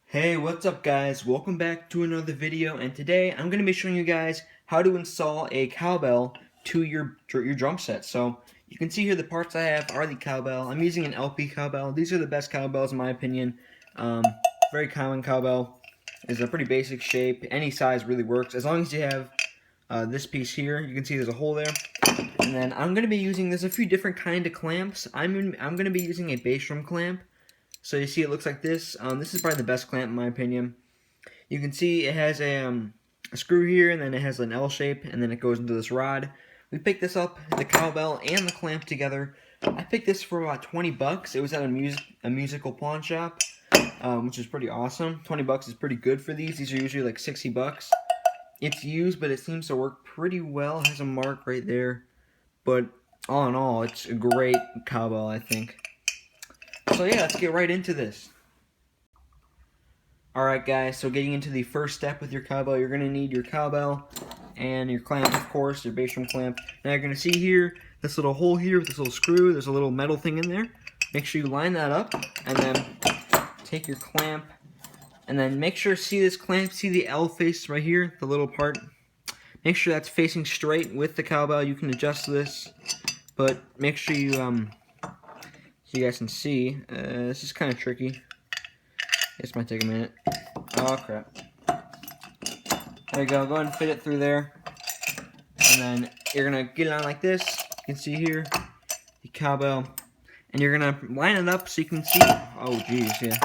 Hey, what's up guys? Welcome back to another video, and today I'm going to be showing you guys how to install a cowbell to your drum set. So you can see here the parts I have are the cowbell. I'm using an LP cowbell. These are the best cowbells in my opinion. Very common cowbell. Is a pretty basic shape. Any size really works as long as you have this piece here. You can see there's a hole there. And then I'm going to be using, there's a few different kind of clamps. I'm going to be using a bass drum clamp. So you see it looks like this. This is probably the best clamp in my opinion. You can see it has a screw here, and then it has an L shape, and then it goes into this rod. We picked this up, the cowbell and the clamp together. I picked this for about 20 bucks. It was at a musical pawn shop, which is pretty awesome. 20 bucks is pretty good for these. These are usually like 60 bucks. It's used, but it seems to work pretty well. It has a mark right there. But all in all, it's a great cowbell, I think. So yeah, let's get right into this. Alright guys, so getting into the first step with your cowbell, you're going to need your cowbell and your clamp, of course, your bass drum clamp. Now you're going to see here, this little hole here with this little screw, there's a little metal thing in there. Make sure you line that up, and then take your clamp, and then make sure, see this clamp, see the L face right here, the little part. Make sure that's facing straight with the cowbell. You can adjust this, but make sure you, so you guys can see, this is kind of tricky. This might take a minute. Oh crap. There you go, go ahead and fit it through there. And then you're gonna get it on like this. You can see here, the cowbell. And you're gonna line it up so you can see, oh geez, yeah.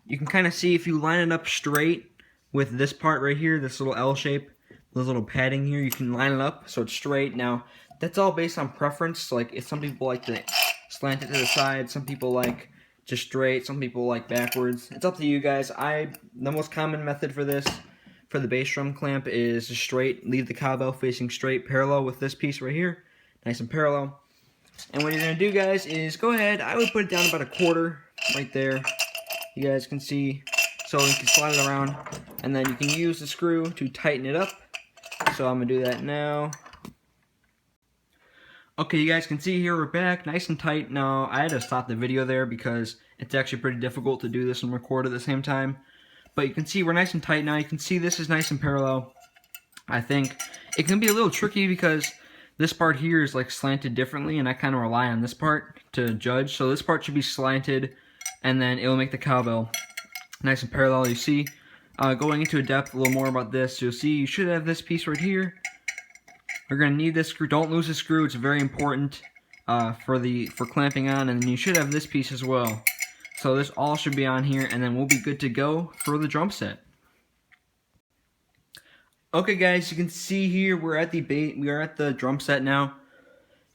You can kind of see if you line it up straight with this part right here, this little L shape, this little padding here, you can line it up so it's straight. Now, that's all based on preference. Like, if some people like to slant it to the side, some people like just straight, some people like backwards. It's up to you guys. The most common method for this, for the bass drum clamp, is just straight. Leave the cowbell facing straight, parallel with this piece right here, nice and parallel. And what you're gonna do, guys, is go ahead. I would put it down about a quarter right there. You guys can see, so you can slide it around, and then you can use the screw to tighten it up. So I'm gonna do that now. Okay, you guys can see here we're back, nice and tight. Now, I had to stop the video there because it's actually pretty difficult to do this and record at the same time. But you can see we're nice and tight now. You can see this is nice and parallel. I think it can be a little tricky because this part here is like slanted differently, and I kind of rely on this part to judge. So this part should be slanted, and then it will make the cowbell nice and parallel. You see, going into a depth a little more about this, you'll see you should have this piece right here. We're going to need this screw. Don't lose the screw. It's very important for clamping on. And then you should have this piece as well. So this all should be on here, and then we'll be good to go for the drum set. Okay, guys, you can see here we are at the drum set now.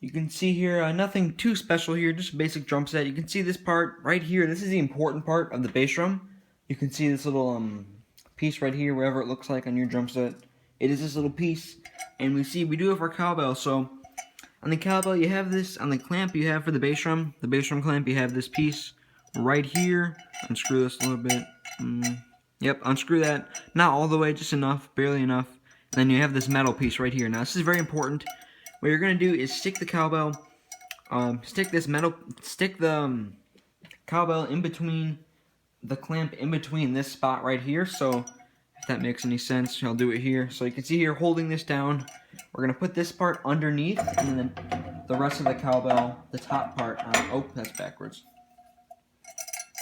You can see here nothing too special here, just a basic drum set. You can see this part right here. This is the important part of the bass drum. You can see this little piece right here, wherever it looks like on your drum set. It is this little piece, and we do have our cowbell. So on the cowbell you have this, on the clamp you have for the bass drum clamp, you have this piece right here. Unscrew this a little bit. Yep, unscrew that. Not all the way, just enough, barely enough. And then you have this metal piece right here. Now this is very important. What you're gonna do is stick the cowbell, stick the cowbell in between the clamp, in between this spot right here. So if that makes any sense, I'll do it here. So you can see here, holding this down, we're going to put this part underneath, and then the rest of the cowbell, the top part, oh, that's backwards.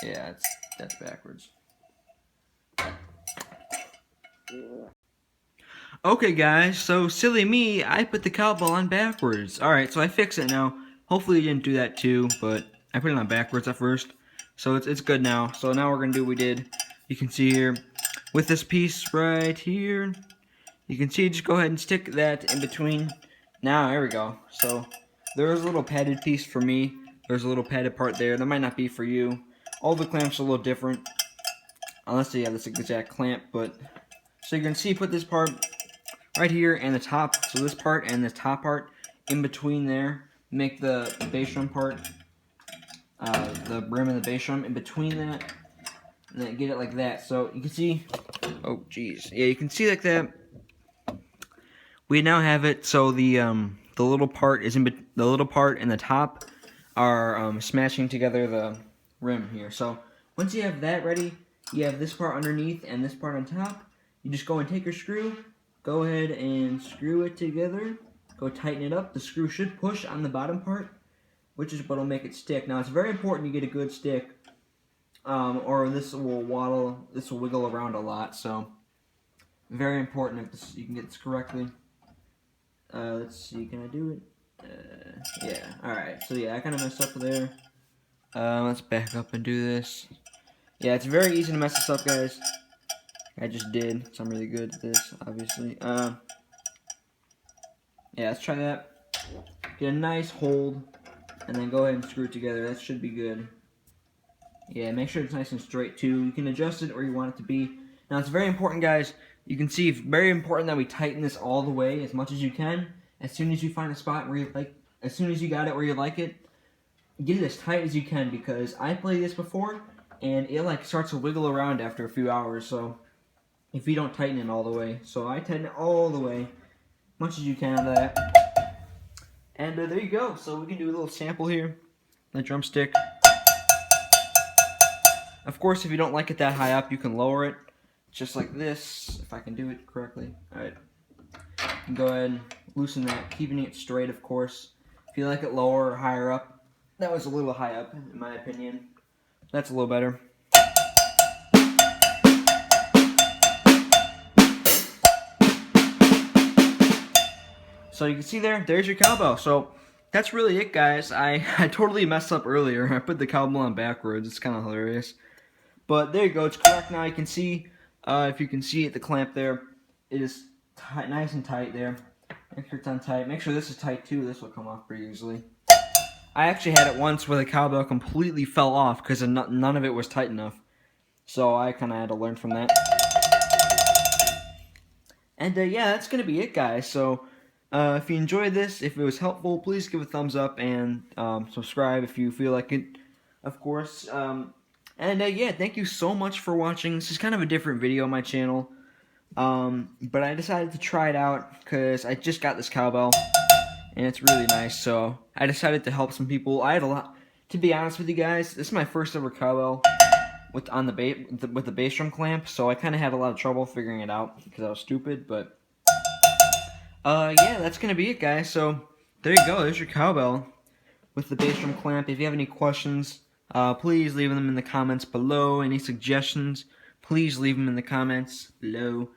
Yeah, that's backwards. Okay guys, so silly me, I put the cowbell on backwards. Alright, so I fix it now. Hopefully you didn't do that too, but I put it on backwards at first. So it's good now. So now we're going to do what we did. You can see here, with this piece right here, you can see, just go ahead and stick that in between. Now, there we go. So there's a little padded piece for me. There's a little padded part there. That might not be for you. All the clamps are a little different, unless you have this exact clamp. But so you can see, put this part right here and the top. So this part and the top part in between there. Make the bass drum part, the brim of the bass drum in between that. And then get it like that. So you can see, oh geez, yeah, you can see like that. We now have it so the little part is the little part and the top are smashing together the rim here. So once you have that ready, you have this part underneath and this part on top. You just go and take your screw, go ahead and screw it together, go tighten it up. The screw should push on the bottom part, which is what will make it stick. Now it's very important you get a good stick, or this will wiggle around a lot, so very important if you can get this correctly. Let's see, can I do it? Yeah, alright, so yeah, I kind of messed up there. Let's back up and do this. Yeah, it's very easy to mess this up, guys. I just did, so I'm really good at this, obviously. Yeah, let's try that. Get a nice hold, and then go ahead and screw it together. That should be good. Yeah, make sure it's nice and straight, too. You can adjust it where you want it to be. Now, it's very important, guys. You can see it's very important that we tighten this all the way as much as you can. As soon as you find a spot where you like, as soon as you got it where you like it, get it as tight as you can, because I played this before, and it like starts to wiggle around after a few hours, so if you don't tighten it all the way. So I tighten it all the way, much as you can out of that. And there you go. So we can do a little sample here, the drumstick. Of course, if you don't like it that high up, you can lower it, just like this, if I can do it correctly. Alright, go ahead and loosen that, keeping it straight, of course. If you like it lower or higher up, that was a little high up, in my opinion. That's a little better. So you can see there's your cowbell. So that's really it, guys. I totally messed up earlier. I put the cowbell on backwards. It's kind of hilarious. But there you go. It's correct now. You can see, if you can see it, the clamp there, it is tight, nice and tight there. Make sure it's on tight. Make sure this is tight too. This will come off pretty easily. I actually had it once where the cowbell completely fell off because none of it was tight enough. So I kind of had to learn from that. And yeah, that's going to be it, guys. So if you enjoyed this, if it was helpful, please give a thumbs up and subscribe if you feel like it, of course. And yeah, thank you so much for watching. This is kind of a different video on my channel. But I decided to try it out because I just got this cowbell. And it's really nice, so I decided to help some people. I had a lot, to be honest with you guys, this is my first ever cowbell with the bass drum clamp, so I kind of had a lot of trouble figuring it out because I was stupid, but yeah, that's going to be it, guys. So there you go, there's your cowbell with the bass drum clamp. If you have any questions, please leave them in the comments below. Any suggestions, please leave them in the comments below.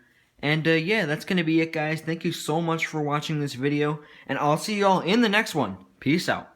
And yeah, that's going to be it, guys. Thank you so much for watching this video, and I'll see you all in the next one. Peace out.